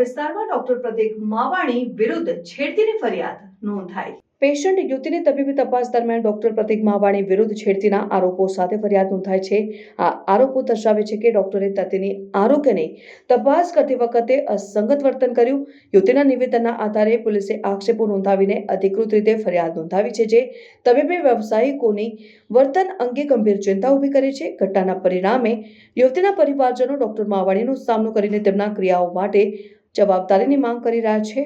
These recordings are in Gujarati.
વિસ્તારમાં ડોક્ટર પ્રતીક માવાણી વિરુદ્ધ છેડતીની ફરિયાદ નોંધાઈ। પેશન્ટ યુવતીની તબીબી તપાસ દરમિયાન ડોક્ટર પ્રતીક માવાણી વિરુદ્ધ છેડતીના આરોપો સાથે ફરિયાદ નોંધાઈ છે। આ આરોપો દર્શાવે છે કે ડોક્ટરે દર્દીની આરોગ્યની તપાસ કરતી વખતે અસંગત વર્તન કર્યું। યુવતીના નિવેદનના આધારે પોલીસે આક્ષેપો નોંધાવીને અધિકૃત રીતે ફરિયાદ નોંધાવી છે, જે તબીબી વ્યવસાયિકોની વર્તન અંગે ગંભીર ચિંતા ઊભી કરી છે। ઘટનાના પરિણામે યુવતીના પરિવારજનો ડોક્ટર માવાણીનો સામનો કરીને તેમના ક્રિયાઓ માટે જવાબદારીની માંગ કરી રહ્યા છે।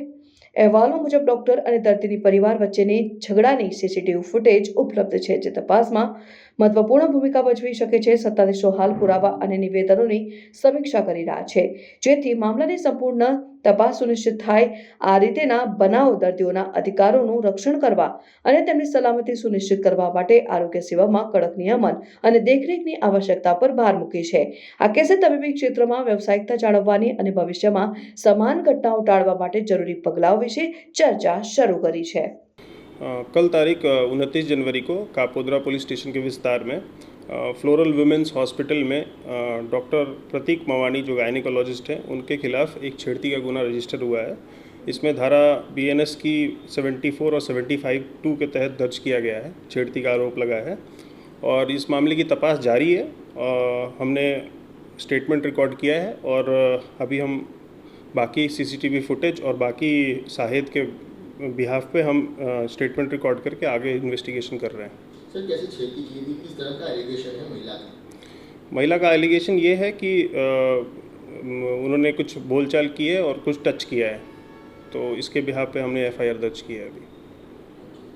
અહેવાલો મુજબ ડોક્ટર અને દર્દીની પરિવાર વચ્ચેની ઝઘડાની સીસીટીવી ફૂટેજ ઉપલબ્ધ છે, જે તપાસમાં મહત્વપૂર્ણ ભૂમિકા ભજવી શકે છે। સત્તાધીશો હાલ પુરાવા અને નિવેદનોની સમીક્ષા કરી રહ્યા છે, જેથી મામલાની સંપૂર્ણ તપાસ સુનિશ્ચિત થાય। આ રીતેના બનાવો દર્દીઓના અધિકારોનું રક્ષણ કરવા અને તેમની સલામતી સુનિશ્ચિત કરવા માટે આરોગ્ય સેવામાં કડક નિયમન અને દેખરેખની આવશ્યકતા પર ભાર મૂકે છે। આ કેસે તબીબી ક્ષેત્રમાં વ્યવસાયિકતા જાળવવાની અને ભવિષ્યમાં સમાન घटनाओं टाळवा માટે જરૂરી પગલાઓ વિશે ચર્ચા શરૂ કરી છે। कल तारीख 29 जनवरी को कापोद्रा पुलिस स्टेशन के विस्तार में फ्लोरल वुमेंस हॉस्पिटल में डॉक्टर प्रतीक मावाणी जो गायनिकोलॉजिस्ट हैं उनके खिलाफ एक छेड़ती का गुना रजिस्टर हुआ है। इसमें धारा BNS की 74 और 75(2) के तहत दर्ज किया गया है। छेड़ती का आरोप लगा है और इस मामले की तपास जारी है। हमने स्टेटमेंट रिकॉर्ड किया है और अभी हम बाकी CCTV फुटेज और बाकी साहिद के बिहाफ पे हम स्टेटमेंट रिकॉर्ड करके आगे इन्वेस्टिगेशन कर रहे हैं। सर, कैसे छेड़ती की थी? किस तरह का एलिगेशन है महिला का एलिगेशन ये है कि उन्होंने कुछ बोलचाल की है और कुछ टच किया है, तो इसके बिहाफ पे हमने FIR दर्ज किया है अभी।